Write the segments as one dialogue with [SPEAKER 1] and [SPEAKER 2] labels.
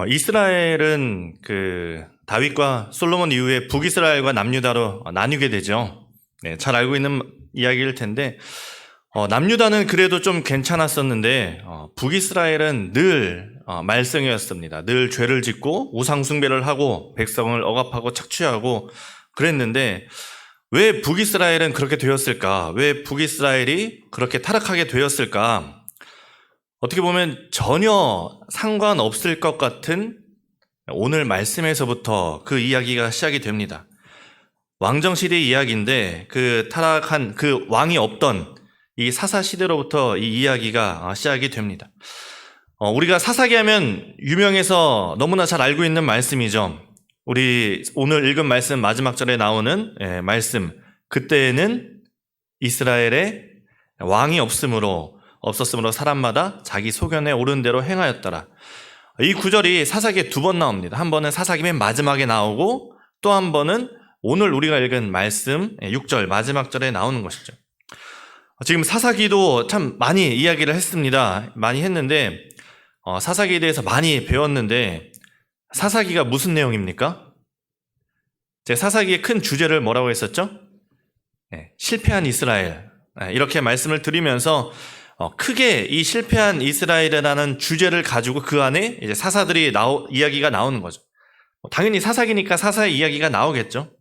[SPEAKER 1] 이스라엘은 다윗과 솔로몬 이후에 북이스라엘과 남유다로 나뉘게 되죠. 네, 잘 알고 있는 이야기일 텐데, 남유다는 그래도 좀 괜찮았었는데, 북이스라엘은 늘 말썽이었습니다. 늘 죄를 짓고 우상숭배를 하고 백성을 억압하고 착취하고 그랬는데, 왜 북이스라엘은 그렇게 되었을까? 왜 북이스라엘이 그렇게 타락하게 되었을까? 어떻게 보면 전혀 상관없을 것 같은 오늘 말씀에서부터 그 이야기가 시작이 됩니다. 왕정시대 이야기인데 그 타락한 그 왕이 없던 이 사사시대로부터 이 이야기가 시작이 됩니다. 우리가 사사기 하면 유명해서 너무나 잘 알고 있는 말씀이죠. 우리 오늘 읽은 말씀 마지막 절에 나오는 말씀. 그때에는 이스라엘에 왕이 없었으므로 사람마다 자기 소견에 옳은 대로 행하였더라. 이 구절이 사사기에 2번 나옵니다. 한 번은 사사기 맨 마지막에 나오고 또 한 번은 오늘 우리가 읽은 말씀 6절 마지막 절에 나오는 것이죠. 지금 사사기도 참 많이 이야기를 했습니다. 많이 했는데 사사기에 대해서 많이 배웠는데 사사기가 무슨 내용입니까? 제 사사기의 큰 주제를 뭐라고 했었죠? 실패한 이스라엘. 이렇게 말씀을 드리면서 크게 이 실패한 이스라엘이라는 주제를 가지고 그 안에 이제 사사들이 이야기가 나오는 거죠. 당연히 사사기니까 사사의 이야기가 나오겠죠.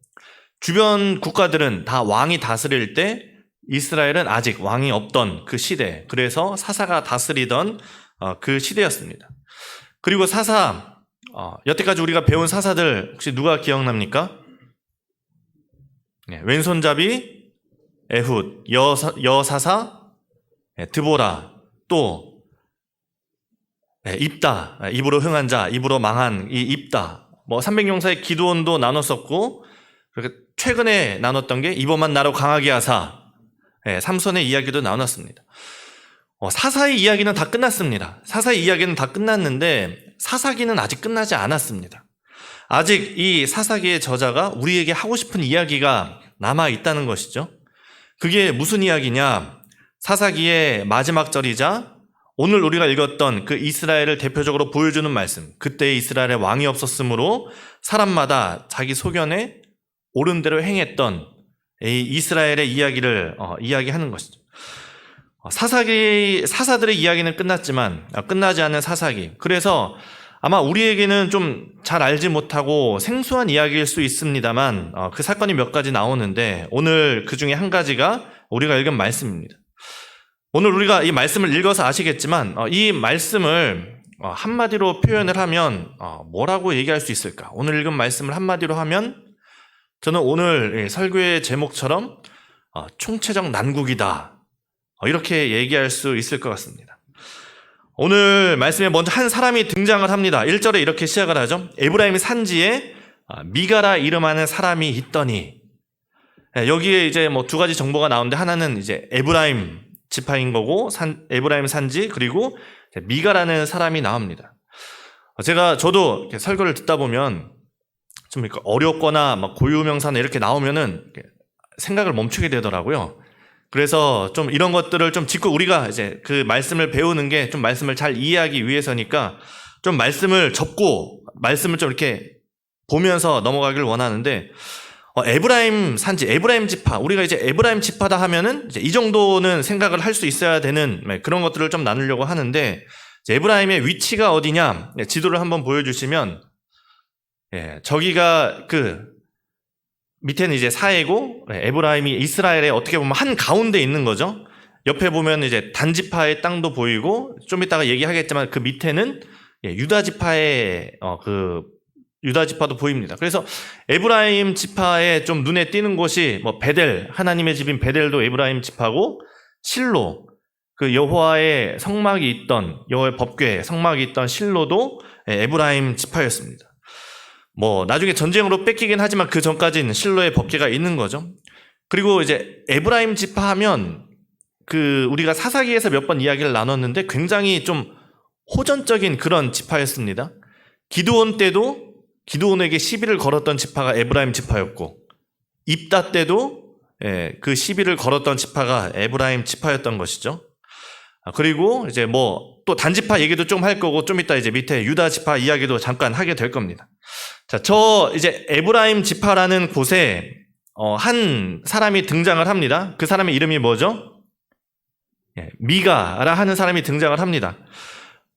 [SPEAKER 1] 주변 국가들은 다 왕이 다스릴 때 이스라엘은 아직 왕이 없던 그 시대, 그래서 사사가 다스리던 그 시대였습니다. 그리고 사사, 여태까지 우리가 배운 사사들 혹시 누가 기억납니까? 왼손잡이, 에훗, 여사사, 드보라, 또 입다, 입으로 흥한 자, 입으로 망한 이 입다. 300용사의 기드온도 나눴었고, 그렇게 최근에 나눴던 게 이번만 나로 강하게 하사, 삼손의 이야기도 나눴습니다. 사사의 이야기는 다 끝났습니다. 사사의 이야기는 다 끝났는데 사사기는 아직 끝나지 않았습니다. 아직 이 사사기의 저자가 우리에게 하고 싶은 이야기가 남아 있다는 것이죠. 그게 무슨 이야기냐? 사사기의 마지막 절이자 오늘 우리가 읽었던 그 이스라엘을 대표적으로 보여주는 말씀. 그때 이스라엘에 왕이 없었으므로 사람마다 자기 소견에 옳은 대로 행했던 이 이스라엘의 이야기를 이야기하는 것이죠. 사사들의 이야기는 끝났지만 끝나지 않은 사사기. 그래서 아마 우리에게는 좀 잘 알지 못하고 생소한 이야기일 수 있습니다만 그 사건이 몇 가지 나오는데 오늘 그 중에 한 가지가 우리가 읽은 말씀입니다. 오늘 우리가 이 말씀을 읽어서 아시겠지만 이 말씀을 한마디로 표현을 하면 뭐라고 얘기할 수 있을까? 오늘 읽은 말씀을 한마디로 하면 저는 오늘 설교의 제목처럼 총체적 난국이다. 이렇게 얘기할 수 있을 것 같습니다. 오늘 말씀에 먼저 한 사람이 등장을 합니다. 1절에 이렇게 시작을 하죠. 에브라임 산지에 미가라 이름하는 사람이 있더니, 여기에 이제 2가지 정보가 나오는데 하나는 이제 에브라임 지파인 거고 에브라임 산지, 그리고 미가라는 사람이 나옵니다. 저도 설교를 듣다 보면 좀 이렇게 어렵거나 고유명사나 이렇게 나오면은 생각을 멈추게 되더라고요. 그래서 좀 이런 것들을 좀 짚고 우리가 이제 그 말씀을 배우는 게 좀 말씀을 잘 이해하기 위해서니까 좀 말씀을 접고 말씀을 좀 이렇게 보면서 넘어가길 원하는데, 에브라임 산지, 에브라임 지파, 우리가 이제 에브라임 지파다 하면은 이제 이 정도는 생각을 할 수 있어야 되는 그런 것들을 좀 나누려고 하는데, 에브라임의 위치가 어디냐? 지도를 한번 보여주시면, 저기가 밑에는 이제 사해고, 에브라임이 이스라엘의 어떻게 보면 한 가운데 있는 거죠. 옆에 보면 이제 단지파의 땅도 보이고, 좀 이따가 얘기하겠지만 그 밑에는 유다 지파의 유다 지파도 보입니다. 그래서 에브라임 지파에 좀 눈에 띄는 곳이 베델, 하나님의 집인 베델도 에브라임 지파고, 실로, 그 여호와의 성막이 있던, 여호와의 법궤 성막이 있던 실로도 에브라임 지파였습니다. 나중에 전쟁으로 뺏기긴 하지만 그 전까지는 실로의 법궤가 있는 거죠. 그리고 이제 에브라임 지파 하면 우리가 사사기에서 몇 번 이야기를 나눴는데 굉장히 좀 호전적인 그런 지파였습니다. 기드온 때도 기드온에게 시비를 걸었던 지파가 에브라임 지파였고, 입다 때도 그 시비를 걸었던 지파가 에브라임 지파였던 것이죠. 그리고 이제 뭐 또 단지파 얘기도 좀 할 거고 좀 이따 이제 밑에 유다 지파 이야기도 잠깐 하게 될 겁니다. 자, 저 이제 에브라임 지파라는 곳에 한 사람이 등장을 합니다. 그 사람의 이름이 뭐죠? 미가라 하는 사람이 등장을 합니다.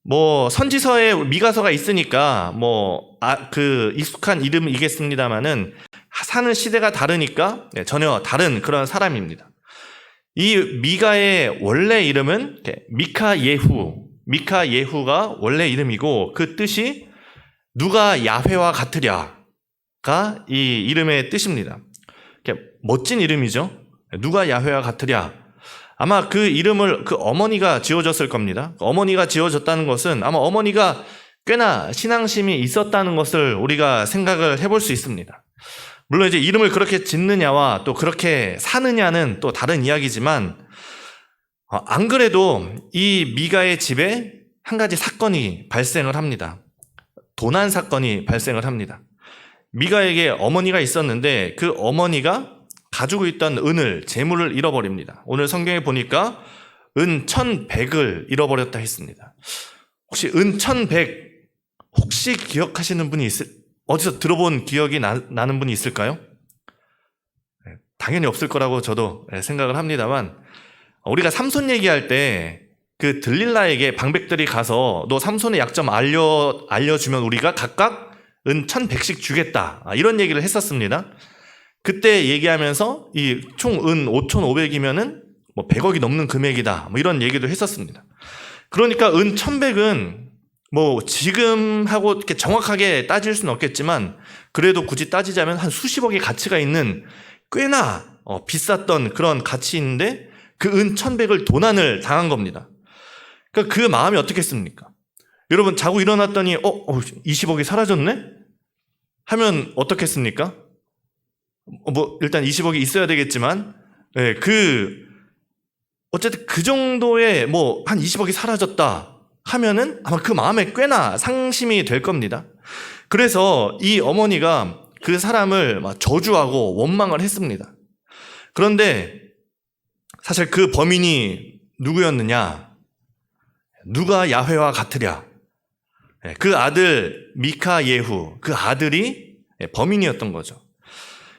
[SPEAKER 1] 뭐 선지서에 미가서가 있으니까 그 익숙한 이름이겠습니다만은 사는 시대가 다르니까 전혀 다른 그런 사람입니다. 이 미가의 원래 이름은 미카예후가 원래 이름이고 그 뜻이 누가 야훼와 같으랴가 이 이름의 뜻입니다. 멋진 이름이죠. 누가 야훼와 같으랴. 아마 그 이름을 그 어머니가 지어줬을 겁니다. 어머니가 지어줬다는 것은 아마 어머니가 꽤나 신앙심이 있었다는 것을 우리가 생각을 해볼 수 있습니다. 물론 이제 이름을 그렇게 짓느냐와 또 그렇게 사느냐는 또 다른 이야기지만 안 그래도 이 미가의 집에 한 가지 사건이 발생을 합니다. 도난 사건이 발생을 합니다. 미가에게 어머니가 있었는데 그 어머니가 가지고 있던 재물을 잃어버립니다. 오늘 성경에 보니까 은 1,100을 잃어버렸다 했습니다. 혹시 은 1,100 혹시 기억하시는 분이 어디서 들어본 기억이 나는 분이 있을까요? 당연히 없을 거라고 저도 생각을 합니다만 우리가 삼손 얘기할 때 그 들릴라에게 방백들이 가서 너 삼손의 약점 알려주면 우리가 각각 은 1,100씩 주겠다 이런 얘기를 했었습니다. 그때 얘기하면서 이 총 은 5,500이면은 100억이 넘는 금액이다 이런 얘기도 했었습니다. 그러니까 은 1,100은 지금하고 이렇게 정확하게 따질 수는 없겠지만 그래도 굳이 따지자면 한 수십억의 가치가 있는 꽤나 비쌌던 그런 가치인데 그 은 1,100을 도난을 당한 겁니다. 그러니까 그 마음이 어떻겠습니까? 여러분 자고 일어났더니 20억이 사라졌네? 하면 어떻겠습니까? 일단 20억이 있어야 되겠지만 어쨌든 그 정도의 한 20억이 사라졌다 하면은 아마 그 마음에 꽤나 상심이 될 겁니다. 그래서 이 어머니가 그 사람을 저주하고 원망을 했습니다. 그런데 사실 그 범인이 누구였느냐? 누가 야훼와 같으랴? 그 아들 미카예후, 그 아들이 범인이었던 거죠.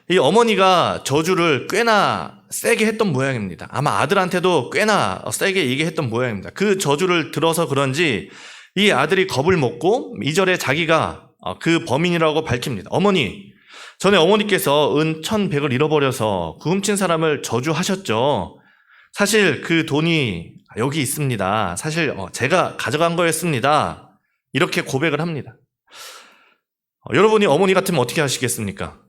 [SPEAKER 1] 이 어머니가 저주를 꽤나 세게 했던 모양입니다. 아마 아들한테도 꽤나 세게 얘기했던 모양입니다. 그 저주를 들어서 그런지 이 아들이 겁을 먹고 2절에 자기가 그 범인이라고 밝힙니다. 어머니, 전에 어머니께서 은 1,100을 잃어버려서 그 훔친 사람을 저주하셨죠. 사실 그 돈이 여기 있습니다. 사실 제가 가져간 거였습니다. 이렇게 고백을 합니다. 여러분이 어머니 같으면 어떻게 하시겠습니까?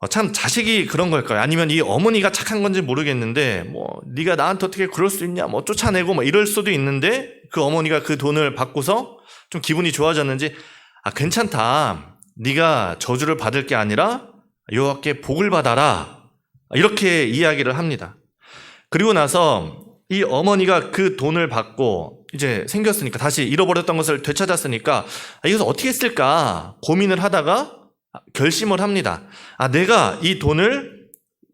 [SPEAKER 1] 참 자식이 그런 걸까요? 아니면 이 어머니가 착한 건지 모르겠는데 네가 나한테 어떻게 그럴 수 있냐 쫓아내고 이럴 수도 있는데 그 어머니가 그 돈을 받고서 좀 기분이 좋아졌는지 괜찮다. 네가 저주를 받을 게 아니라 여호와께 복을 받아라. 이렇게 이야기를 합니다. 그리고 나서 이 어머니가 그 돈을 받고 이제 생겼으니까 다시 잃어버렸던 것을 되찾았으니까 이것을 어떻게 쓸까 고민을 하다가 결심을 합니다. 내가 이 돈을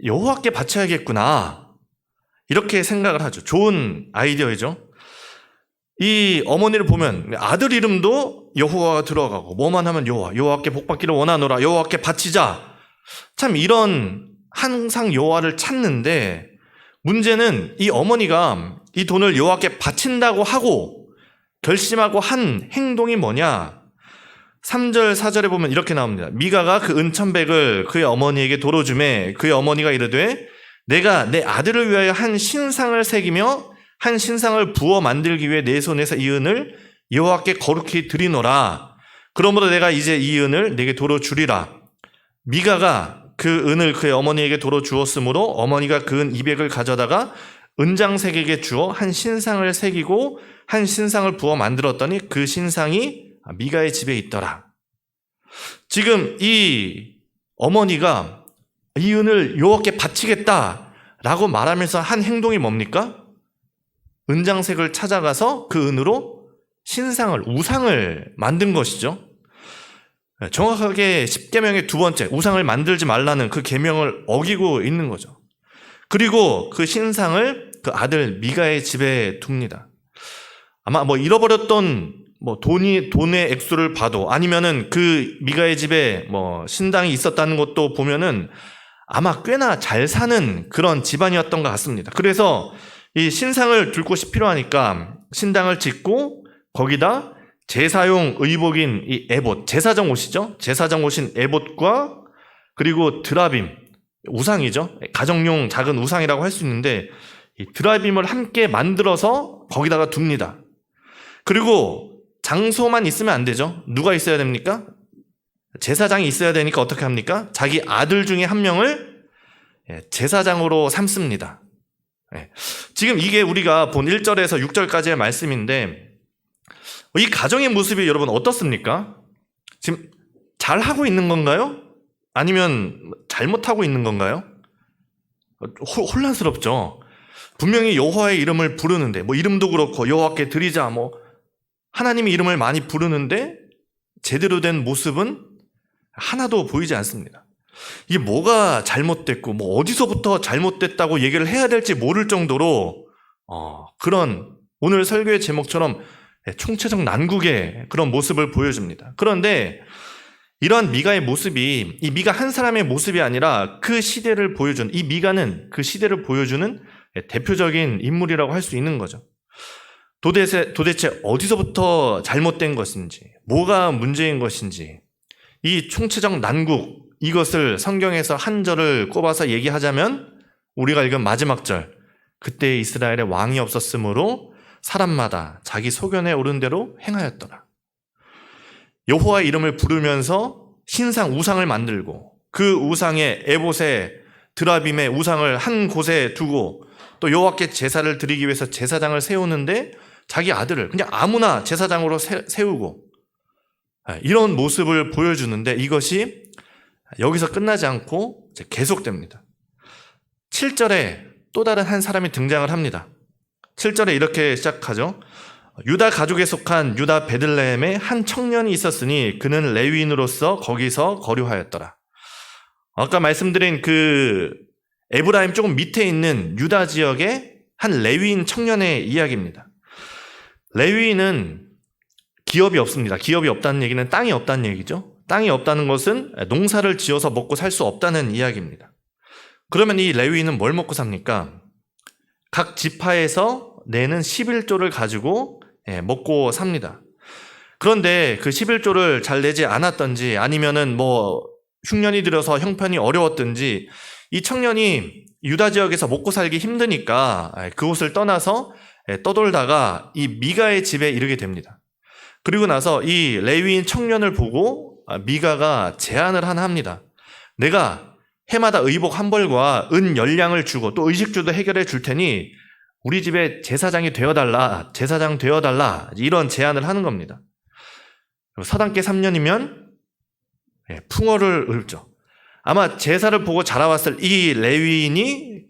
[SPEAKER 1] 여호와께 바쳐야겠구나. 이렇게 생각을 하죠. 좋은 아이디어이죠. 이 어머니를 보면 아들 이름도 여호와가 들어가고 뭐만 하면 여호와께 복받기를 원하노라. 여호와께 바치자. 참 이런 항상 여호와를 찾는데 문제는 이 어머니가 이 돈을 여호와께 바친다고 하고 결심하고 한 행동이 뭐냐? 3절 4절에 보면 이렇게 나옵니다. 미가가 그 은 1,100을 그의 어머니에게 도로 주매 그의 어머니가 이르되 내가 내 아들을 위하여 한 신상을 새기며 한 신상을 부어 만들기 위해 내 손에서 이 은을 여호와께 거룩히 드리노라. 그러므로 내가 이제 이 은을 내게 도로 주리라. 미가가 그 은을 그의 어머니에게 도로 주었으므로 어머니가 그 은 200을 가져다가 은장색에게 주어 한 신상을 새기고 한 신상을 부어 만들었더니 그 신상이 미가의 집에 있더라. 지금 이 어머니가 이 은을 여호와께 바치겠다라고 말하면서 한 행동이 뭡니까? 은장색을 찾아가서 그 은으로 우상을 만든 것이죠. 정확하게 10계명의 두 번째 우상을 만들지 말라는 그 계명을 어기고 있는 거죠. 그리고 그 신상을 그 아들 미가의 집에 둡니다. 아마 뭐 잃어버렸던 뭐 돈의 액수를 봐도 아니면은 그 미가의 집에 뭐 신당이 있었다는 것도 보면은 아마 꽤나 잘 사는 그런 집안이었던 것 같습니다. 그래서 이 신상을 둘 곳이 필요하니까 신당을 짓고 거기다 제사용 의복인 이 에봇, 제사장 옷이죠. 제사장 옷인 에봇과 그리고 드라빔, 우상이죠. 가정용 작은 우상이라고 할 수 있는데 이 드라빔을 함께 만들어서 거기다가 둡니다. 그리고 장소만 있으면 안 되죠. 누가 있어야 됩니까? 제사장이 있어야 되니까 어떻게 합니까? 자기 아들 중에 한 명을 제사장으로 삼습니다. 지금 이게 우리가 본 1절에서 6절까지의 말씀인데 이 가정의 모습이 여러분 어떻습니까? 지금 잘하고 있는 건가요? 아니면 잘못하고 있는 건가요? 혼란스럽죠. 분명히 여호와의 이름을 부르는데 뭐 이름도 그렇고 여호와께 드리자 뭐 하나님의 이름을 많이 부르는데 제대로 된 모습은 하나도 보이지 않습니다. 이게 뭐가 잘못됐고 뭐 어디서부터 잘못됐다고 얘기를 해야 될지 모를 정도로 그런 오늘 설교의 제목처럼 총체적 난국의 그런 모습을 보여줍니다. 그런데 이러한 미가의 모습이 이 미가 한 사람의 모습이 아니라 그 시대를 보여주는 이 미가는 그 시대를 보여주는 대표적인 인물이라고 할 수 있는 거죠. 도대체 어디서부터 잘못된 것인지 뭐가 문제인 것인지 이 총체적 난국 이것을 성경에서 한 절을 꼽아서 얘기하자면 우리가 읽은 마지막 절 그때 이스라엘에 왕이 없었으므로 사람마다 자기 소견에 오른 대로 행하였더라. 여호와의 이름을 부르면서 신상 우상을 만들고 그 우상에 에봇에 드라빔의 우상을 한 곳에 두고 또 여호와께 제사를 드리기 위해서 제사장을 세우는데 자기 아들을 그냥 아무나 제사장으로 세우고 이런 모습을 보여주는데 이것이 여기서 끝나지 않고 계속됩니다. 7절에 또 다른 한 사람이 등장을 합니다. 7절에 이렇게 시작하죠. 유다 가족에 속한 유다 베들레헴에 한 청년이 있었으니 그는 레위인으로서 거기서 거류하였더라. 아까 말씀드린 그 에브라임 조금 밑에 있는 유다 지역의 한 레위인 청년의 이야기입니다. 레위인은 기업이 없습니다. 기업이 없다는 얘기는 땅이 없다는 얘기죠. 땅이 없다는 것은 농사를 지어서 먹고 살 수 없다는 이야기입니다. 그러면 이 레위인은 뭘 먹고 삽니까? 각 지파에서 내는 11조를 가지고 먹고 삽니다. 그런데 그 11조를 잘 내지 않았던지 아니면은 뭐 흉년이 들어서 형편이 어려웠든지 이 청년이 유다 지역에서 먹고 살기 힘드니까 그곳을 떠나서 떠돌다가 이 미가의 집에 이르게 됩니다. 그리고 나서 이 레위인 청년을 보고 미가가 제안을 하나 합니다. 내가 해마다 의복 한 벌과 은 10량을 주고 또 의식주도 해결해 줄 테니 우리 집에 제사장 되어달라 이런 제안을 하는 겁니다. 서당계 3년이면 풍어를 읊죠. 아마 제사를 보고 자라왔을 이 레위인인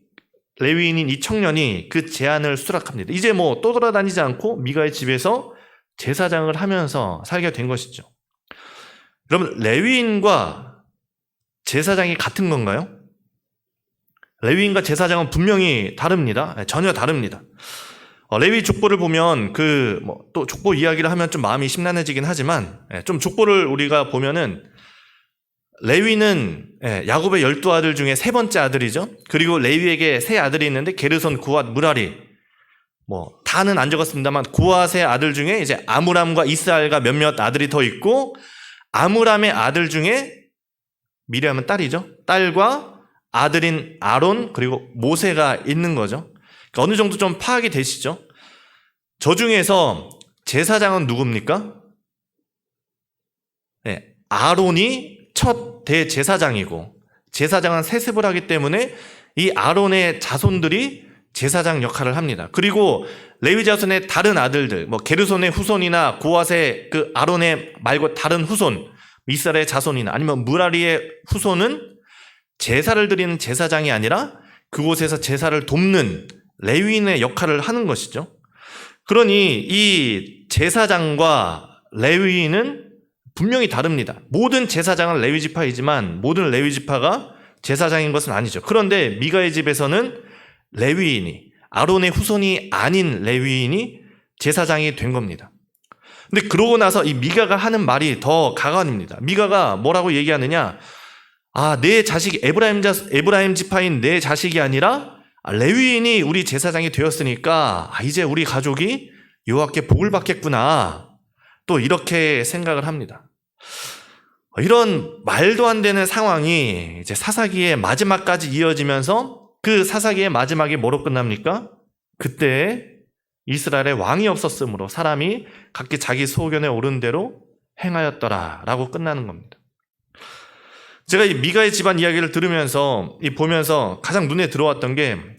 [SPEAKER 1] 이 청년이 그 제안을 수락합니다. 이제 뭐 떠돌아다니지 않고 미가의 집에서 제사장을 하면서 살게 된 것이죠. 여러분, 레위인과 제사장이 같은 건가요? 레위인과 제사장은 분명히 다릅니다. 전혀 다릅니다. 레위 족보를 보면 또 족보 이야기를 하면 좀 마음이 심란해지긴 하지만 좀 족보를 우리가 보면은 레위는 야곱의 12아들 중에 세 번째 아들이죠. 그리고 레위에게 세 아들이 있는데 게르손, 구앗, 무라리. 다는 안 적었습니다만 구앗의 아들 중에 이제 아므람과 이스라엘과 몇몇 아들이 더 있고 아므람의 아들 중에 미리암은 딸이죠. 딸과 아들인 아론 그리고 모세가 있는 거죠. 그러니까 어느 정도 좀 파악이 되시죠? 저 중에서 제사장은 누굽니까? 아론이 첫 대제사장이고 제사장은 세습을 하기 때문에 이 아론의 자손들이 제사장 역할을 합니다. 그리고 레위 자손의 다른 아들들, 게르손의 후손이나 고앗의 그 아론의 말고 다른 후손, 이스라엘의 자손이나 아니면 무라리의 후손은 제사를 드리는 제사장이 아니라 그곳에서 제사를 돕는 레위인의 역할을 하는 것이죠. 그러니 이 제사장과 레위인은 분명히 다릅니다. 모든 제사장은 레위 지파이지만 모든 레위 지파가 제사장인 것은 아니죠. 그런데 미가의 집에서는 레위인이 아론의 후손이 아닌 레위인이 제사장이 된 겁니다. 근데 그러고 나서 이 미가가 하는 말이 더 가관입니다. 미가가 뭐라고 얘기하느냐? 내 자식 에브라임 지파인 내 자식이 아니라 레위인이 우리 제사장이 되었으니까 이제 우리 가족이 여호와께 복을 받겠구나. 또 이렇게 생각을 합니다. 이런 말도 안 되는 상황이 이제 사사기의 마지막까지 이어지면서 그 사사기의 마지막이 뭐로 끝납니까? 그때 이스라엘에 왕이 없었으므로 사람이 각기 자기 소견에 오른 대로 행하였더라라고 끝나는 겁니다. 제가 이 미가의 집안 이야기를 들으면서 보면서 가장 눈에 들어왔던 게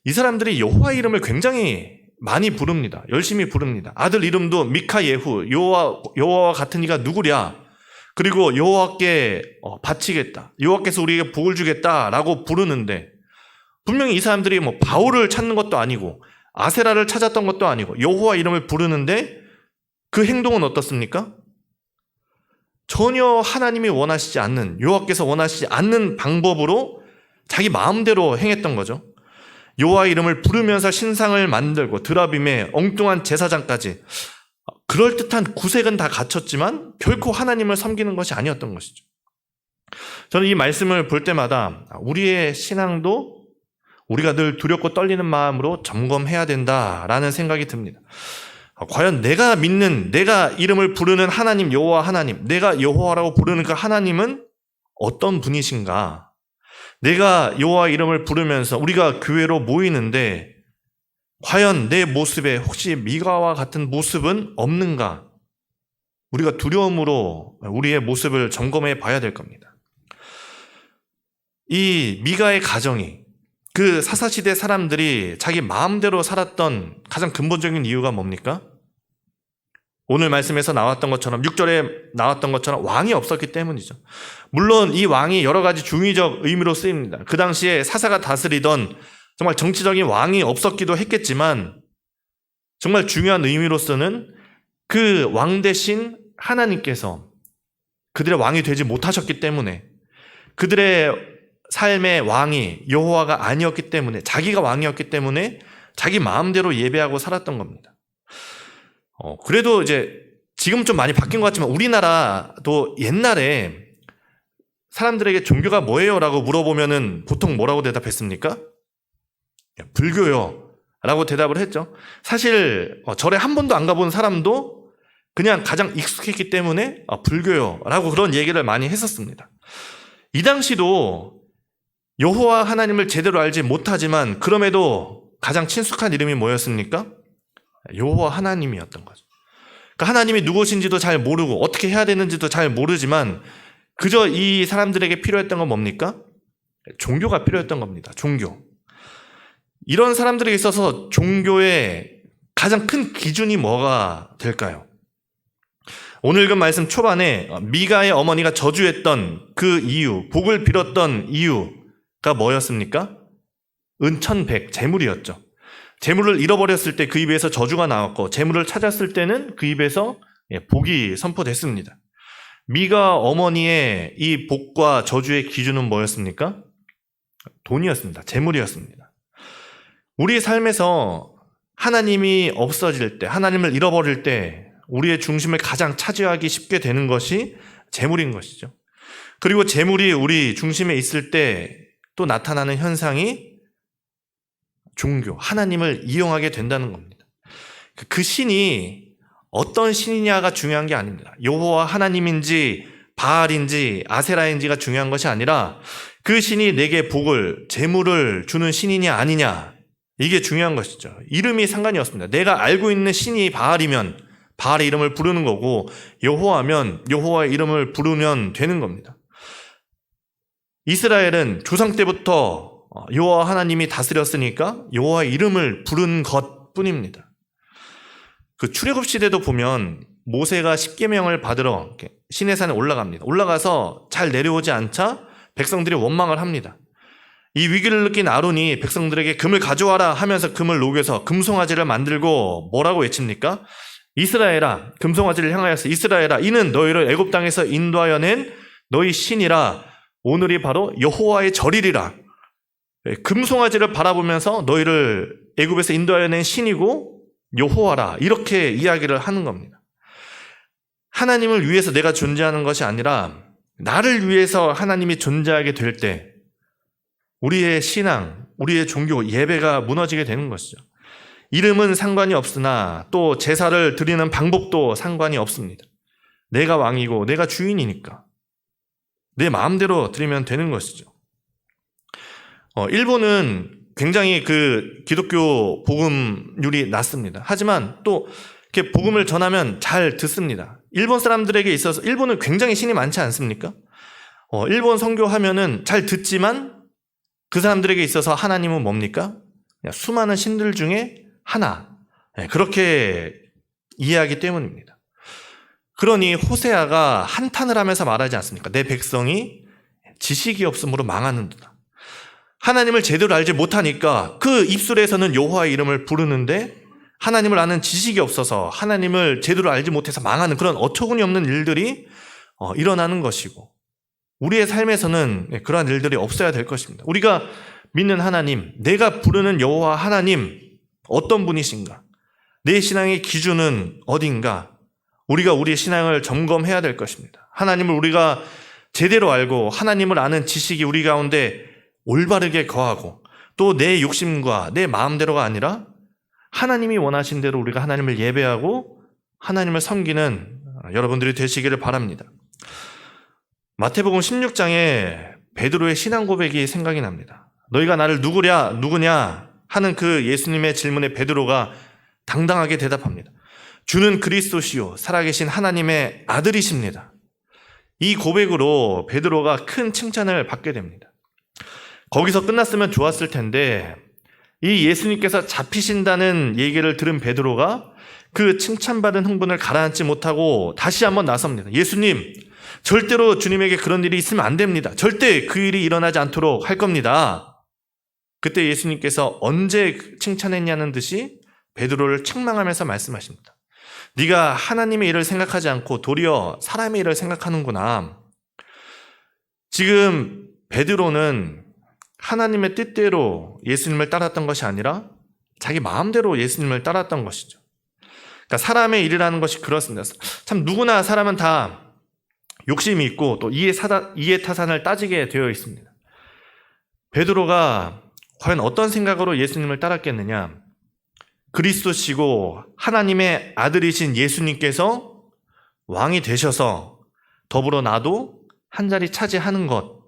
[SPEAKER 1] 이 사람들이 여호와 이름을 굉장히 많이 부릅니다. 열심히 부릅니다. 아들 이름도 미카예후, 여호와와 같은 이가 누구랴? 그리고 여호와께 바치겠다. 여호와께서 우리에게 복을 주겠다라고 부르는데 분명히 이 사람들이 바울을 찾는 것도 아니고 아세라를 찾았던 것도 아니고 여호와 이름을 부르는데 그 행동은 어떻습니까? 전혀 하나님이 원하시지 않는, 여호와께서 원하시지 않는 방법으로 자기 마음대로 행했던 거죠. 여호와 이름을 부르면서 신상을 만들고 드라빔에 엉뚱한 제사장까지 그럴듯한 구색은 다 갖췄지만 결코 하나님을 섬기는 것이 아니었던 것이죠. 저는 이 말씀을 볼 때마다 우리의 신앙도 우리가 늘 두렵고 떨리는 마음으로 점검해야 된다라는 생각이 듭니다. 과연 내가 믿는, 내가 이름을 부르는 하나님, 여호와 하나님, 내가 여호와라고 부르는 그 하나님은 어떤 분이신가? 내가 여호와 이름을 부르면서 우리가 교회로 모이는데 과연 내 모습에 혹시 미가와 같은 모습은 없는가? 우리가 두려움으로 우리의 모습을 점검해 봐야 될 겁니다. 이 미가의 가정이 그 사사시대 사람들이 자기 마음대로 살았던 가장 근본적인 이유가 뭡니까? 오늘 말씀에서 나왔던 것처럼 6절에 나왔던 것처럼 왕이 없었기 때문이죠. 물론 이 왕이 여러 가지 중의적 의미로 쓰입니다. 그 당시에 사사가 다스리던 정말 정치적인 왕이 없었기도 했겠지만 정말 중요한 의미로서는 그 왕 대신 하나님께서 그들의 왕이 되지 못하셨기 때문에 그들의 삶의 왕이 여호와가 아니었기 때문에 자기가 왕이었기 때문에 자기 마음대로 예배하고 살았던 겁니다. 그래도 이제 지금 좀 많이 바뀐 것 같지만 우리나라도 옛날에 사람들에게 종교가 뭐예요? 라고 물어보면은 보통 뭐라고 대답했습니까? 불교요 라고 대답을 했죠. 사실 절에 한 번도 안 가본 사람도 그냥 가장 익숙했기 때문에 불교요 라고 그런 얘기를 많이 했었습니다. 이 당시도 여호와 하나님을 제대로 알지 못하지만 그럼에도 가장 친숙한 이름이 뭐였습니까? 여호와 하나님이었던 거죠. 그러니까 하나님이 누구신지도 잘 모르고 어떻게 해야 되는지도 잘 모르지만 그저 이 사람들에게 필요했던 건 뭡니까? 종교가 필요했던 겁니다. 종교. 이런 사람들에게 있어서 종교의 가장 큰 기준이 뭐가 될까요? 오늘 그 말씀 초반에 미가의 어머니가 저주했던 그 이유, 복을 빌었던 이유가 뭐였습니까? 은천백, 재물이었죠. 재물을 잃어버렸을 때 그 입에서 저주가 나왔고 재물을 찾았을 때는 그 입에서 복이 선포됐습니다. 미가 어머니의 이 복과 저주의 기준은 뭐였습니까? 돈이었습니다. 재물이었습니다. 우리 삶에서 하나님이 없어질 때, 하나님을 잃어버릴 때 우리의 중심을 가장 차지하기 쉽게 되는 것이 재물인 것이죠. 그리고 재물이 우리 중심에 있을 때 또 나타나는 현상이 종교, 하나님을 이용하게 된다는 겁니다. 그 신이 어떤 신이냐가 중요한 게 아닙니다. 여호와 하나님인지 바알인지 아세라인지가 중요한 것이 아니라 그 신이 내게 복을, 재물을 주는 신이냐 아니냐, 이게 중요한 것이죠. 이름이 상관이 없습니다. 내가 알고 있는 신이 바알이면 바알의 이름을 부르는 거고 여호와면 여호와의 이름을 부르면 되는 겁니다. 이스라엘은 조상 때부터 여호와 하나님이 다스렸으니까 여호와의 이름을 부른 것뿐입니다. 그 출애굽 시대도 보면 모세가 십계명을 받으러 시내산에 올라갑니다. 올라가서 잘 내려오지 않자 백성들이 원망을 합니다. 이 위기를 느낀 아론이 백성들에게 금을 가져와라 하면서 금을 녹여서 금송아지를 만들고 뭐라고 외칩니까? 이스라엘아, 금송아지를 향하여서 이스라엘아, 이는 너희를 애굽 땅에서 인도하여 낸 너희 신이라. 오늘이 바로 여호와의 절이리라. 금송아지를 바라보면서 너희를 애굽에서 인도하여 낸 신이고 여호와라, 이렇게 이야기를 하는 겁니다. 하나님을 위해서 내가 존재하는 것이 아니라 나를 위해서 하나님이 존재하게 될 때 우리의 신앙, 우리의 종교, 예배가 무너지게 되는 것이죠. 이름은 상관이 없으나 또 제사를 드리는 방법도 상관이 없습니다. 내가 왕이고 내가 주인이니까 내 마음대로 드리면 되는 것이죠. 일본은 굉장히 그 기독교 복음률이 낮습니다. 하지만 또 이렇게 복음을 전하면 잘 듣습니다. 일본 사람들에게 있어서 일본은 굉장히 신이 많지 않습니까? 일본 선교하면은 잘 듣지만 그 사람들에게 있어서 하나님은 뭡니까? 그냥 수많은 신들 중에 하나. 그렇게 이해하기 때문입니다. 그러니 호세아가 한탄을 하면서 말하지 않습니까? 내 백성이 지식이 없으므로 망하는도다. 하나님을 제대로 알지 못하니까 그 입술에서는 여호와의 이름을 부르는데 하나님을 아는 지식이 없어서 하나님을 제대로 알지 못해서 망하는 그런 어처구니 없는 일들이 일어나는 것이고, 우리의 삶에서는 그러한 일들이 없어야 될 것입니다. 우리가 믿는 하나님, 내가 부르는 여호와 하나님 어떤 분이신가? 내 신앙의 기준은 어딘가? 우리가 우리의 신앙을 점검해야 될 것입니다. 하나님을 우리가 제대로 알고 하나님을 아는 지식이 우리 가운데 올바르게 거하고 또 내 욕심과 내 마음대로가 아니라 하나님이 원하신 대로 우리가 하나님을 예배하고 하나님을 섬기는 여러분들이 되시기를 바랍니다. 마태복음 16장에 베드로의 신앙 고백이 생각이 납니다. 너희가 나를 누구냐 하는 그 예수님의 질문에 베드로가 당당하게 대답합니다. 주는 그리스도시요 살아계신 하나님의 아들이십니다. 이 고백으로 베드로가 큰 칭찬을 받게 됩니다. 거기서 끝났으면 좋았을 텐데 이 예수님께서 잡히신다는 얘기를 들은 베드로가 그 칭찬받은 흥분을 가라앉지 못하고 다시 한번 나섭니다. 예수님, 절대로 주님에게 그런 일이 있으면 안 됩니다. 절대 그 일이 일어나지 않도록 할 겁니다. 그때 예수님께서 언제 칭찬했냐는 듯이 베드로를 책망하면서 말씀하십니다. 네가 하나님의 일을 생각하지 않고 도리어 사람의 일을 생각하는구나. 지금 베드로는 하나님의 뜻대로 예수님을 따랐던 것이 아니라 자기 마음대로 예수님을 따랐던 것이죠. 그러니까 사람의 일이라는 것이 그렇습니다. 참 누구나 사람은 다 욕심이 있고 또 이해타산을 따지게 되어 있습니다. 베드로가 과연 어떤 생각으로 예수님을 따랐겠느냐? 그리스도시고 하나님의 아들이신 예수님께서 왕이 되셔서 더불어 나도 한 자리 차지하는 것,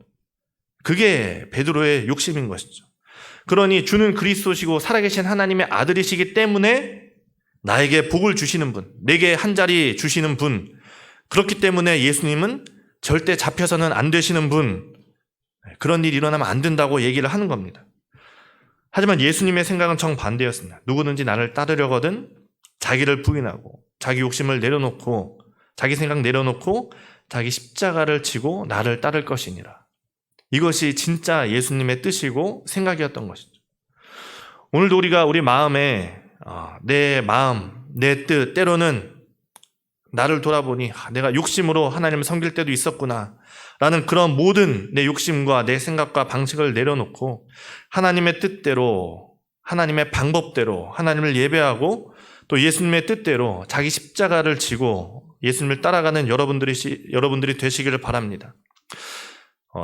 [SPEAKER 1] 그게 베드로의 욕심인 것이죠. 그러니 주는 그리스도시고 살아계신 하나님의 아들이시기 때문에 나에게 복을 주시는 분, 내게 한 자리 주시는 분, 그렇기 때문에 예수님은 절대 잡혀서는 안 되시는 분, 그런 일이 일어나면 안 된다고 얘기를 하는 겁니다. 하지만 예수님의 생각은 정반대였습니다. 누구든지 나를 따르려거든 자기를 부인하고 자기 욕심을 내려놓고 자기 생각 내려놓고 자기 십자가를 지고 나를 따를 것이니라. 이것이 진짜 예수님의 뜻이고 생각이었던 것이죠. 오늘도 우리가 우리 마음에 내 마음, 내 뜻, 때로는 나를 돌아보니 내가 욕심으로 하나님을 섬길 때도 있었구나 라는 그런 모든 내 욕심과 내 생각과 방식을 내려놓고 하나님의 뜻대로, 하나님의 방법대로 하나님을 예배하고 또 예수님의 뜻대로 자기 십자가를 지고 예수님을 따라가는 여러분들이 되시기를 바랍니다.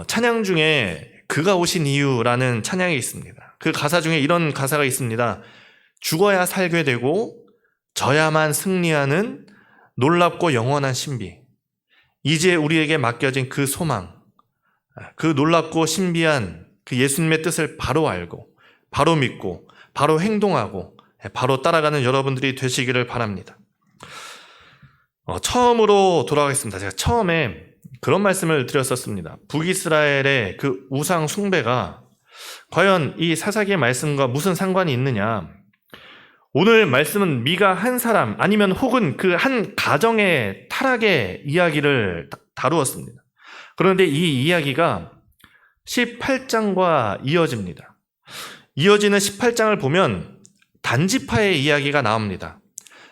[SPEAKER 1] 찬양 중에 그가 오신 이유라는 찬양이 있습니다. 그 가사 중에 이런 가사가 있습니다. 죽어야 살게 되고 져야만 승리하는 놀랍고 영원한 신비. 이제 우리에게 맡겨진 그 소망, 그 놀랍고 신비한 그 예수님의 뜻을 바로 알고 바로 믿고 바로 행동하고 바로 따라가는 여러분들이 되시기를 바랍니다. 처음으로 돌아가겠습니다. 제가 처음에 그런 말씀을 드렸었습니다. 북이스라엘의 그 우상 숭배가 과연 이 사사기의 말씀과 무슨 상관이 있느냐? 오늘 말씀은 미가 한 사람 아니면 혹은 그 한 가정의 타락의 이야기를 다루었습니다. 그런데 이 이야기가 18장과 이어집니다. 이어지는 18장을 보면 단지파의 이야기가 나옵니다.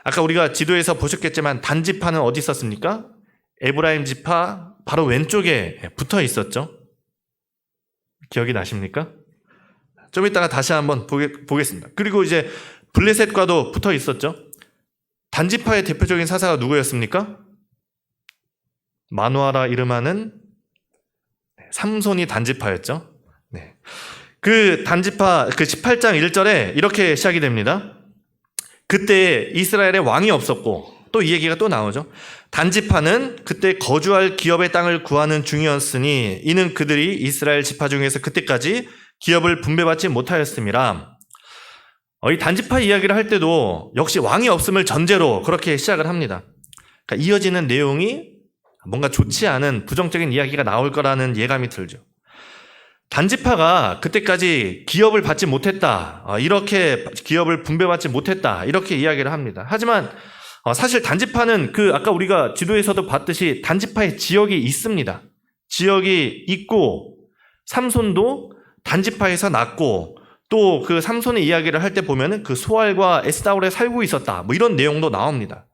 [SPEAKER 1] 아까 우리가 지도에서 보셨겠지만 단지파는 어디 있었습니까? 에브라임 지파 바로 왼쪽에 붙어 있었죠. 기억이 나십니까? 좀 이따가 다시 한번 보겠습니다. 그리고 이제 블레셋과도 붙어 있었죠. 단지파의 대표적인 사사가 누구였습니까? 마누아라 이름하는 삼손이 단지파였죠. 네. 그 단지파 그 18장 1절에 이렇게 시작이 됩니다. 그때 이스라엘에 왕이 없었고, 또 이 얘기가 또 나오죠. 단지파는 그때 거주할 기업의 땅을 구하는 중이었으니 이는 그들이 이스라엘 지파 중에서 그때까지 기업을 분배받지 못하였음이라. 이 단지파 이야기를 할 때도 역시 왕이 없음을 전제로 그렇게 시작을 합니다. 그러니까 이어지는 내용이 뭔가 좋지 않은 부정적인 이야기가 나올 거라는 예감이 들죠. 단지파가 그때까지 기업을 받지 못했다, 이렇게 기업을 분배받지 못했다, 이렇게 이야기를 합니다. 하지만 사실 단지파는 아까 우리가 지도에서도 봤듯이 단지파의 지역이 있습니다. 지역이 있고, 삼손도 단지파에서 났고, 또 그 삼손의 이야기를 할 때 보면은 그 소알과 에스다올에 살고 있었다, 뭐 이런 내용도 나옵니다.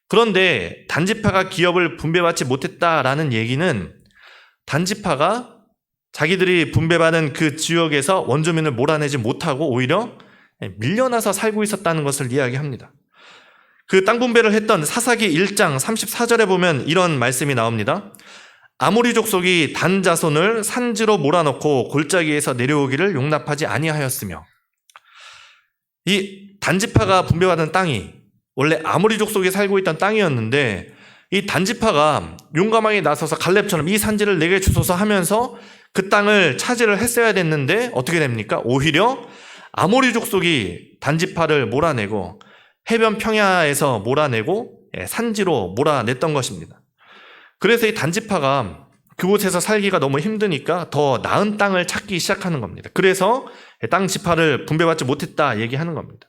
[SPEAKER 1] 그런데 단지파가 기업을 분배받지 못했다라는 얘기는 단지파가 자기들이 분배받은 그 지역에서 원주민을 몰아내지 못하고 오히려 밀려나서 살고 있었다는 것을 이야기합니다. 그 땅 분배를 했던 사사기 1장 34절에 보면 이런 말씀이 나옵니다. 아모리 족속이 단 자손을 산지로 몰아넣고 골짜기에서 내려오기를 용납하지 아니하였으며, 이 단지파가 분배받은 땅이 원래 아모리 족속이 살고 있던 땅이었는데, 이 단지파가 용감하게 나서서 갈렙처럼 이 산지를 내게 주소서 하면서 그 땅을 차지를 했어야 됐는데 어떻게 됩니까? 오히려 아모리 족속이 단지파를 몰아내고 해변 평야에서 몰아내고 산지로 몰아냈던 것입니다. 그래서 이 단지파가 그곳에서 살기가 너무 힘드니까 더 나은 땅을 찾기 시작하는 겁니다. 그래서 땅 지파를 분배받지 못했다 얘기하는 겁니다.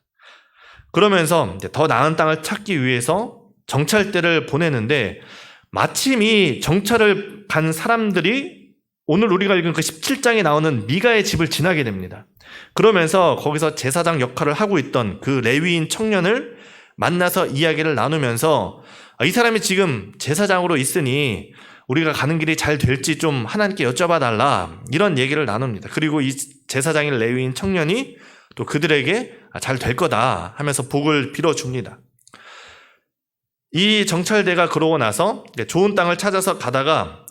[SPEAKER 1] 그러면서 더 나은 땅을 찾기 위해서 정찰대를 보내는데, 마침 이 정찰을 간 사람들이 오늘 우리가 읽은 그 17장에 나오는 미가의 집을 지나게 됩니다. 그러면서 거기서 제사장 역할을 하고 있던 그 레위인 청년을 만나서 이야기를 나누면서 이 사람이 지금 제사장으로 있으니 우리가 가는 길이 잘 될지 좀 하나님께 여쭤봐 달라, 이런 얘기를 나눕니다. 그리고 이 제사장인 레위인 청년이 또 그들에게 잘 될 거다 하면서 복을 빌어줍니다. 이 정찰대가 그러고 나서 좋은 땅을 찾아서 가다가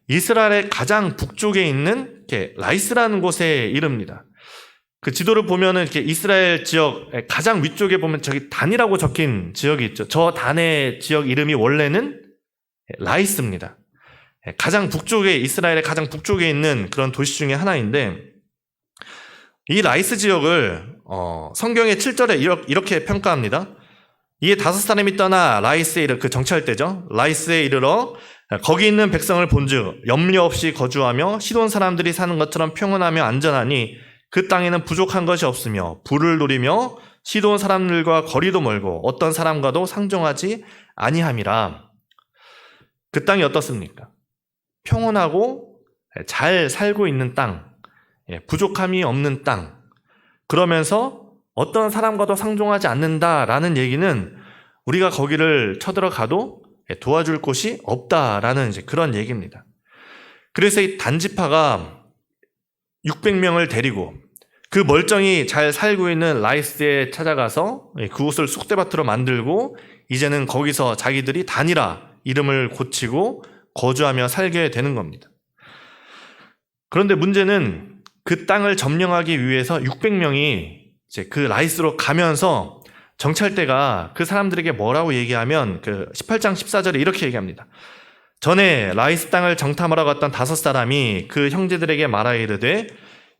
[SPEAKER 1] 이스라엘의 가장 북쪽에 있는 라이스라는 곳에 이릅니다. 그 지도를 보면은 이렇게 이스라엘 지역 가장 위쪽에 보면 저기 단이라고 적힌 지역이 있죠. 저 단의 지역 이름이 원래는 라이스입니다. 가장 북쪽에, 이스라엘의 가장 북쪽에 있는 그런 도시 중에 하나인데, 이 라이스 지역을 성경의 7절에 이렇게 평가합니다. 이에 5사람이 떠나 라이스에 그 정찰대죠. 라이스에 이르러 거기 있는 백성을 본즉 염려 없이 거주하며 시돈 사람들이 사는 것처럼 평온하며 안전하니 그 땅에는 부족한 것이 없으며 부를 누리며 시돈 사람들과 거리도 멀고 어떤 사람과도 상종하지 아니함이라. 그 땅이 어떻습니까? 평온하고 잘 살고 있는 땅, 부족함이 없는 땅, 그러면서 어떤 사람과도 상종하지 않는다라는 얘기는 우리가 거기를 쳐들어가도 도와줄 곳이 없다라는 그런 얘기입니다. 그래서 이 단지파가 600명을 데리고 그 멀쩡히 잘 살고 있는 라이스에 찾아가서 그곳을 쑥대밭으로 만들고 이제는 거기서 자기들이 단이라 이름을 고치고 거주하며 살게 되는 겁니다. 그런데 문제는 그 땅을 점령하기 위해서 600명이 이제 그 라이스로 가면서 정찰대가 그 사람들에게 뭐라고 얘기하면 그 18장 14절에 이렇게 얘기합니다. 전에 라이스 땅을 정탐하러 갔던 5사람이 그 형제들에게 말하여 이르되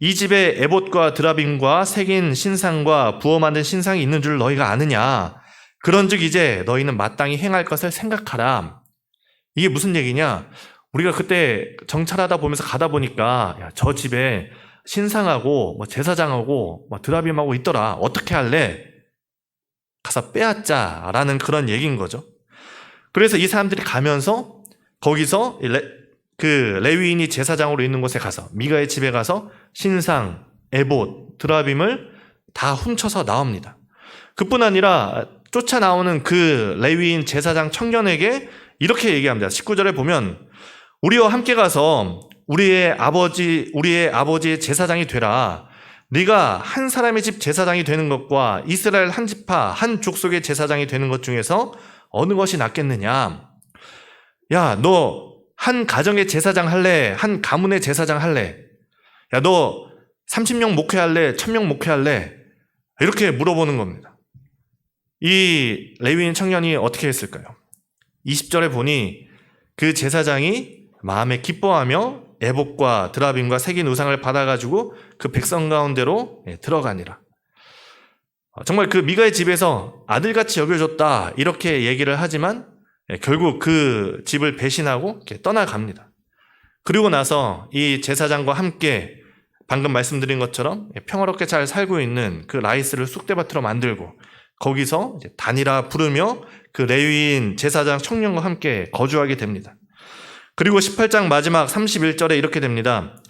[SPEAKER 1] 이 집에 에봇과 드라빔과 새긴 신상과 부어 만든 신상이 있는 줄 너희가 아느냐? 그런즉 이제 너희는 마땅히 행할 것을 생각하라. 이게 무슨 얘기냐? 우리가 그때 정찰하다 보면서 가다 보니까 야, 저 집에 신상하고 제사장하고 드라빔하고 있더라. 어떻게 할래? 가서 빼앗자라는 그런 얘기인 거죠. 그래서 이 사람들이 가면서 거기서 그 레위인이 제사장으로 있는 곳에 가서 미가의 집에 가서 신상, 에봇, 드라빔을 다 훔쳐서 나옵니다. 그뿐 아니라 쫓아 나오는 그 레위인 제사장 청년에게 이렇게 얘기합니다. 19절에 보면 우리와 함께 가서 우리의 아버지의 제사장이 되라. 네가 한 사람의 집 제사장이 되는 것과 이스라엘 한 지파 한 족속의 제사장이 되는 것 중에서 어느 것이 낫겠느냐? 야, 너 한 가정의 제사장 할래? 한 가문의 제사장 할래? 야, 너 30명 목회할래? 1000명 목회할래? 이렇게 물어보는 겁니다. 이 레위인 청년이 어떻게 했을까요? 20절에 보니 그 제사장이 마음에 기뻐하며 에봇과 드라빔과 새긴 우상을 받아가지고 그 백성 가운데로 들어가니라. 정말 그 미가의 집에서 아들같이 여겨줬다 이렇게 얘기를 하지만 결국 그 집을 배신하고 떠나갑니다. 그리고 나서 이 제사장과 함께 방금 말씀드린 것처럼 평화롭게 잘 살고 있는 그 라이스를 쑥대밭으로 만들고 거기서 단이라 부르며 그 레위인 제사장 청년과 함께 거주하게 됩니다. 그리고 18장 마지막 31절에 이렇게 됩니다.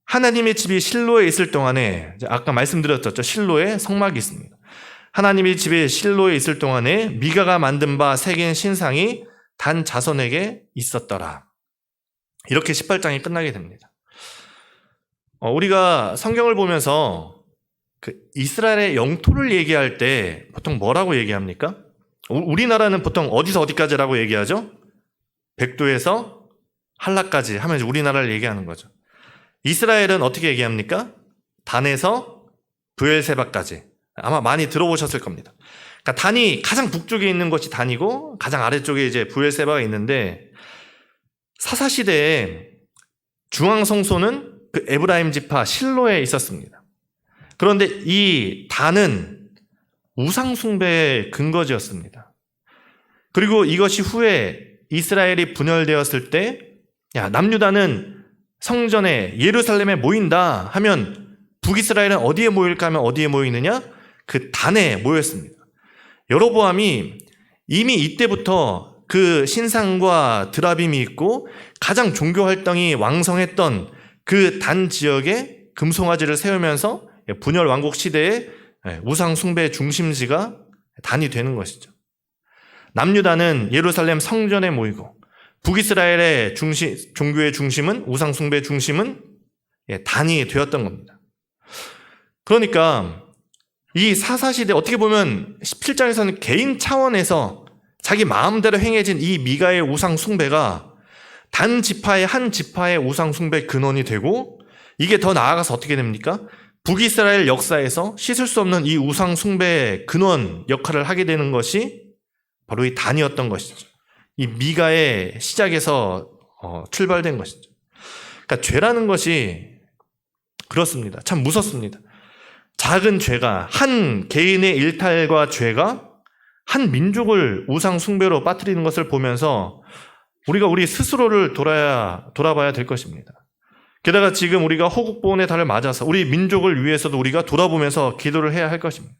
[SPEAKER 1] 하나님의 집이 실로에 있을 동안에, 아까 말씀드렸죠. 실로에 성막이 있습니다. 하나님의 집이 실로에 있을 동안에 미가가 만든 바 새긴 신상이 단 자손에게 있었더라. 이렇게 18장이 끝나게 됩니다. 우리가 성경을 보면서 그 이스라엘의 영토를 얘기할 때 보통 뭐라고 얘기합니까? 우리나라는 보통 어디서 어디까지라고 얘기하죠? 백두에서 한라까지 하면서 우리나라를 얘기하는 거죠. 이스라엘은 어떻게 얘기합니까? 단에서 브엘세바까지. 아마 많이 들어보셨을 겁니다. 그러니까 단이 가장 북쪽에 있는 것이 단이고 가장 아래쪽에 이제 브엘세바가 있는데 사사시대에 중앙성소는 그 에브라임 지파 실로에 있었습니다. 그런데 이 단은 우상숭배의 근거지였습니다. 그리고 이것이 후에 이스라엘이 분열되었을 때 남유다는 성전에 예루살렘에 모인다 하면 북이스라엘은 어디에 모일까 하면 어디에 모이느냐? 그 단에 모였습니다. 여로보암이 이미 이때부터 그 신상과 드라빔이 있고 가장 종교 활동이 왕성했던 그 단 지역에 금송아지를 세우면서 분열 왕국 시대에 우상 숭배의 중심지가 단이 되는 것이죠. 남유다는 예루살렘 성전에 모이고 북이스라엘의 종교의 중심은 우상 숭배의 중심은 단이 되었던 겁니다. 그러니까 이 사사시대 어떻게 보면 17장에서는 개인 차원에서 자기 마음대로 행해진 이 미가의 우상 숭배가 단 지파의 한 지파의 우상 숭배 근원이 되고 이게 더 나아가서 어떻게 됩니까? 북이스라엘 역사에서 씻을 수 없는 이 우상 숭배의 근원 역할을 하게 되는 것이 바로 이 단이었던 것이죠. 이 미가의 시작에서 출발된 것이죠. 그러니까 죄라는 것이 그렇습니다. 참 무섭습니다. 작은 죄가 한 개인의 일탈과 죄가 한 민족을 우상 숭배로 빠뜨리는 것을 보면서 우리가 우리 스스로를 돌아봐야 될 것입니다. 게다가 지금 우리가 호국보훈의 달을 맞아서 우리 민족을 위해서도 우리가 돌아보면서 기도를 해야 할 것입니다.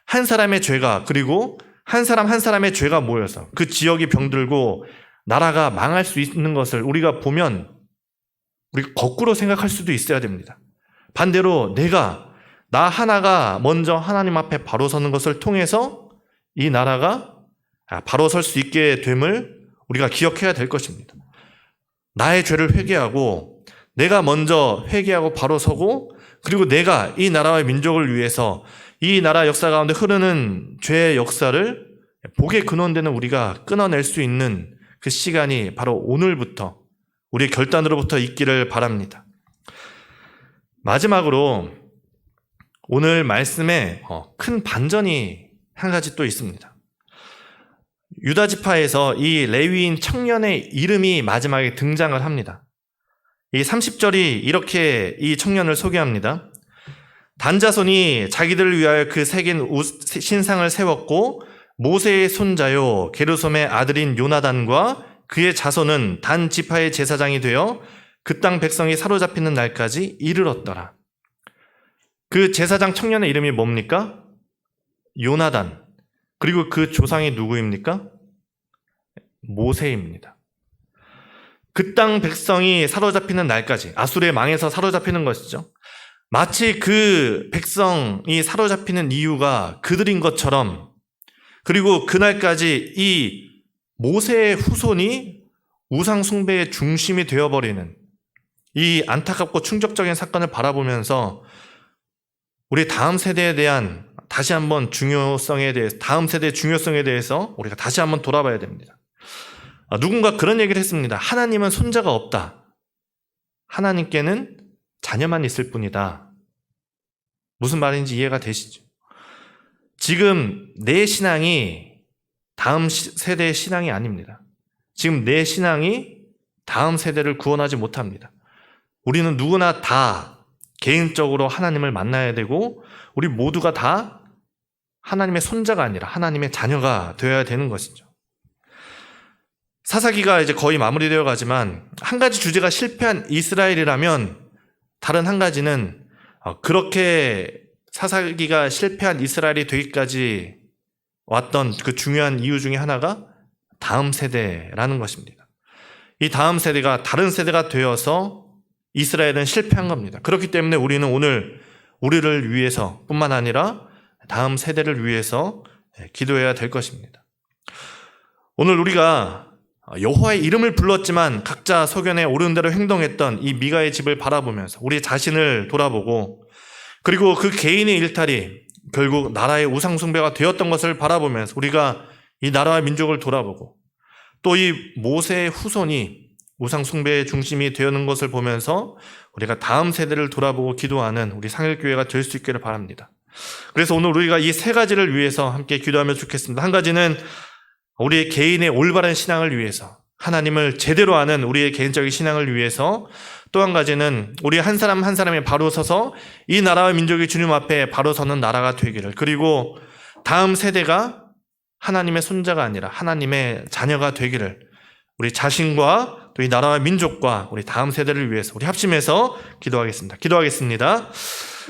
[SPEAKER 1] 한 사람의 죄가 그리고 한 사람의 죄가 모여서 그 지역이 병들고 나라가 망할 수 있는 것을 우리가 보면 우리가 거꾸로 생각할 수도 있어야 됩니다. 반대로 나 하나가 먼저 하나님 앞에 바로 서는 것을 통해서 이 나라가 바로 설 수 있게 됨을 우리가 기억해야 될 것입니다. 나의 죄를 회개하고 내가 먼저 회개하고 바로 서고 그리고 내가 이 나라와 민족을 위해서 이 나라 역사 가운데 흐르는 죄의 역사를 복의 근원되는 우리가 끊어낼 수 있는 그 시간이 바로 오늘부터 우리의 결단으로부터 있기를 바랍니다. 마지막으로 오늘 말씀에 큰 반전이 한 가지 또 있습니다. 유다 지파에서 이 레위인 청년의 이름이 마지막에 등장을 합니다. 이 30절이 이렇게 이 청년을 소개합니다. 단 자손이 자기들을 위하여 그 새긴 신상을 세웠고 모세의 손자요 게르솜의 아들인 요나단과 그의 자손은 단 지파의 제사장이 되어 그 땅 백성이 사로잡히는 날까지 이르렀더라. 그 제사장 청년의 이름이 뭡니까? 요나단. 그리고 그 조상이 누구입니까? 모세입니다. 그 땅 백성이 사로잡히는 날까지, 아수르의 망에서 사로잡히는 것이죠. 마치 그 백성이 사로잡히는 이유가 그들인 것처럼, 그리고 그날까지 이 모세의 후손이 우상 숭배의 중심이 되어버리는 이 안타깝고 충격적인 사건을 바라보면서 우리 다음 세대에 대한 다시 한번 중요성에 대해서, 다음 세대의 중요성에 대해서 우리가 다시 한번 돌아봐야 됩니다. 누군가 그런 얘기를 했습니다. 하나님은 손자가 없다. 하나님께는 자녀만 있을 뿐이다. 무슨 말인지 이해가 되시죠? 지금 내 신앙이 다음 세대의 신앙이 아닙니다. 지금 내 신앙이 다음 세대를 구원하지 못합니다. 우리는 누구나 다 개인적으로 하나님을 만나야 되고 우리 모두가 다 하나님의 손자가 아니라 하나님의 자녀가 되어야 되는 것이죠. 사사기가 이제 거의 마무리되어 가지만 한 가지 주제가 실패한 이스라엘이라면 다른 한 가지는 그렇게 사사기가 실패한 이스라엘이 되기까지 왔던 그 중요한 이유 중에 하나가 다음 세대라는 것입니다. 이 다음 세대가 다른 세대가 되어서 이스라엘은 실패한 겁니다. 그렇기 때문에 우리는 오늘 우리를 위해서 뿐만 아니라 다음 세대를 위해서 기도해야 될 것입니다. 오늘 우리가 여호와의 이름을 불렀지만 각자 소견에 오른 대로 행동했던 이 미가의 집을 바라보면서 우리 자신을 돌아보고 그리고 그 개인의 일탈이 결국 나라의 우상 숭배가 되었던 것을 바라보면서 우리가 이 나라와 민족을 돌아보고 또 이 모세의 후손이 우상 숭배의 중심이 되는 것을 보면서 우리가 다음 세대를 돌아보고 기도하는 우리 상일교회가 될 수 있기를 바랍니다. 그래서 오늘 우리가 이 세 가지를 위해서 함께 기도하면 좋겠습니다. 한 가지는 우리의 개인의 올바른 신앙을 위해서, 하나님을 제대로 아는 우리의 개인적인 신앙을 위해서, 또 한 가지는 우리 한 사람 한 사람이 바로 서서 이 나라와 민족이 주님 앞에 바로 서는 나라가 되기를, 그리고 다음 세대가 하나님의 손자가 아니라 하나님의 자녀가 되기를 우리 자신과 또 이 나라와 민족과 우리 다음 세대를 위해서 우리 합심해서 기도하겠습니다.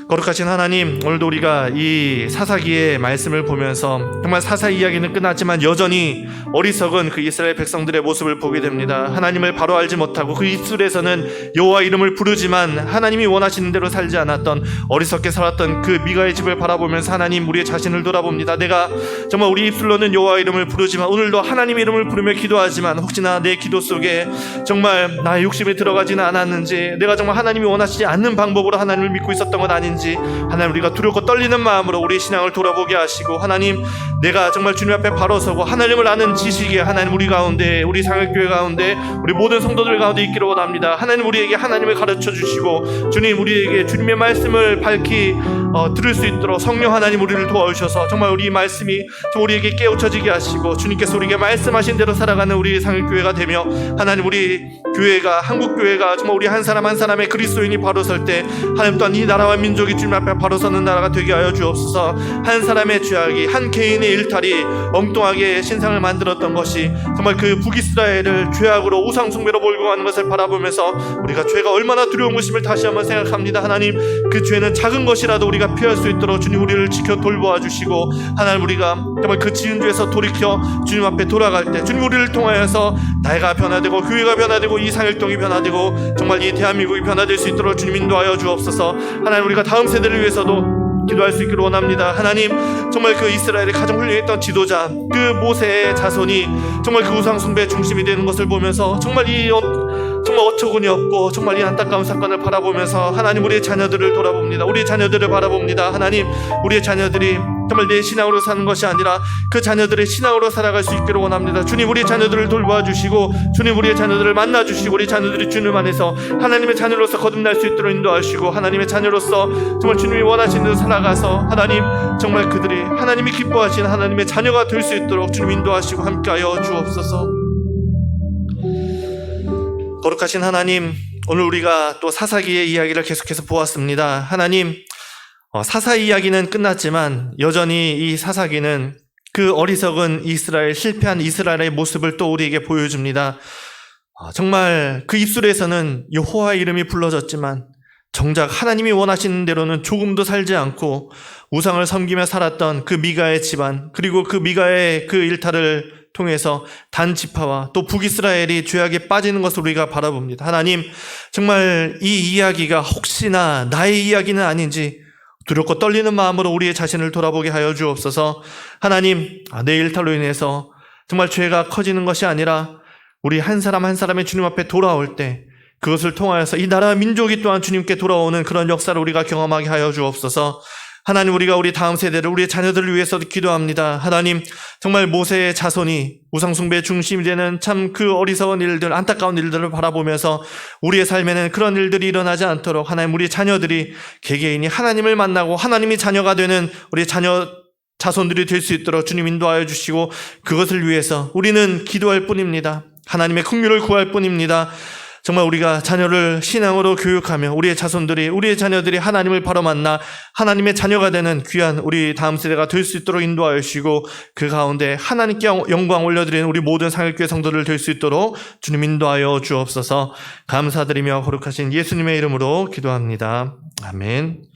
[SPEAKER 1] 거룩하신 하나님, 오늘도 우리가 이 사사기의 말씀을 보면서 정말 사사 이야기는 끝났지만 여전히 어리석은 그 이스라엘 백성들의 모습을 보게 됩니다. 하나님을 바로 알지 못하고 그 입술에서는 여호와 이름을 부르지만 하나님이 원하시는 대로 살지 않았던, 어리석게 살았던 그 미가의 집을 바라보면서 하나님, 우리의 자신을 돌아봅니다. 내가 정말 우리 입술로는 여호와 이름을 부르지만 오늘도 하나님 이름을 부르며 기도하지만 혹시나 내 기도 속에 정말 나의 욕심이 들어가지는 않았는지, 내가 정말 하나님이 원하시지 않는 방법으로 하나님을 믿고 있었던 건 아닌지, 하나님, 우리가 두렵고 떨리는 마음으로 우리 신앙을 돌아보게 하시고, 하나님, 내가 정말 주님 앞에 바로 서고 하나님을 아는 지식이 하나님 우리 가운데, 우리 상일교회 가운데, 우리 모든 성도들 가운데 있기를 원합니다. 하나님, 우리에게 하나님을 가르쳐 주시고 주님, 우리에게 주님의 말씀을 밝히 들을 수 있도록 성령 하나님 우리를 도와주셔서 정말 우리 말씀이 우리에게 깨우쳐지게 하시고 주님께서 우리에게 말씀하신 대로 살아가는 우리 상일교회가 되며, 하나님, 우리 교회가, 한국교회가 정말 우리 한 사람 한 사람의 그리스도인이 바로 설 때 하나님 또한 이 나라와 민족이 주님 앞에 바로 서는 나라가 되게 하여 주옵소서. 한 사람의 죄악이, 한 개인의 일탈이 엉뚱하게 신상을 만들었던 것이 정말 그 북이스라엘을 죄악으로 우상 숭배로 몰고 가는 것을 바라보면서 우리가 죄가 얼마나 두려운 것임을 다시 한번 생각합니다. 하나님, 그 죄는 작은 것이라도 우리가 피할 수 있도록 주님 우리를 지켜 돌보아 주시고, 하나님, 우리가 정말 그 지은 죄에서 돌이켜 주님 앞에 돌아갈 때 주님 우리를 통하여서 나이가 변화되고 교회가 변화되고 이 상일동이 변화되고 정말 이 대한민국이 변화될 수 있도록 주님 인도하여 주옵소서. 하나님, 우리가 다음 세대를 위해서도 기도할 수 있기를 원합니다. 하나님, 정말 그 이스라엘의 가장 훌륭했던 지도자 그 모세의 자손이 정말 그 우상 숭배의 중심이 되는 것을 보면서 정말 정말 어처구니 없고 정말 이 안타까운 사건을 바라보면서 하나님, 우리의 자녀들을 돌아봅니다. 우리의 자녀들을 바라봅니다. 하나님, 우리의 자녀들이 정말 내 신앙으로 사는 것이 아니라 그 자녀들의 신앙으로 살아갈 수 있기를 원합니다. 주님, 우리의 자녀들을 돌봐 주시고 주님, 우리의 자녀들을 만나 주시고 우리 자녀들이 주님 안에서 하나님의 자녀로서 거듭날 수 있도록 인도하시고, 하나님의 자녀로서 정말 주님이 원하시는 대로 살아가서 하나님, 정말 그들이 하나님이 기뻐하시는 하나님의 자녀가 될 수 있도록 주님 인도하시고 함께하여 주옵소서. 거룩하신 하나님, 오늘 우리가 또 사사기의 이야기를 계속해서 보았습니다. 하나님, 사사 이야기는 끝났지만 여전히 이 사사기는 그 어리석은 이스라엘, 실패한 이스라엘의 모습을 또 우리에게 보여줍니다. 정말 그 입술에서는 여호와 이름이 불러졌지만 정작 하나님이 원하시는 대로는 조금도 살지 않고 우상을 섬기며 살았던 그 미가의 집안, 그리고 그 미가의 그 일탈을 통해서 단 지파와 또 북이스라엘이 죄악에 빠지는 것을 우리가 바라봅니다. 하나님, 정말 이 이야기가 혹시나 나의 이야기는 아닌지 두렵고 떨리는 마음으로 우리의 자신을 돌아보게 하여 주옵소서. 하나님, 내 일탈로 인해서 정말 죄가 커지는 것이 아니라 우리 한 사람 한 사람의 주님 앞에 돌아올 때 그것을 통하여서 이 나라 민족이 또한 주님께 돌아오는 그런 역사를 우리가 경험하게 하여 주옵소서. 하나님, 우리가 우리 다음 세대를, 우리의 자녀들을 위해서도 기도합니다. 하나님, 정말 모세의 자손이 우상숭배의 중심이 되는 참 그 어리석은 일들, 안타까운 일들을 바라보면서 우리의 삶에는 그런 일들이 일어나지 않도록 하나님, 우리 자녀들이 개개인이 하나님을 만나고 하나님이 자녀가 되는 우리 자손들이 될 수 있도록 주님 인도하여 주시고, 그것을 위해서 우리는 기도할 뿐입니다. 하나님의 긍휼을 구할 뿐입니다. 정말 우리가 자녀를 신앙으로 교육하며 우리의 자손들이, 우리의 자녀들이 하나님을 바로 만나 하나님의 자녀가 되는 귀한 우리 다음 세대가 될 수 있도록 인도하여 주시고, 그 가운데 하나님께 영광 올려드리는 우리 모든 상일교회 성도들 될 수 있도록 주님 인도하여 주옵소서. 감사드리며 거룩하신 예수님의 이름으로 기도합니다. 아멘.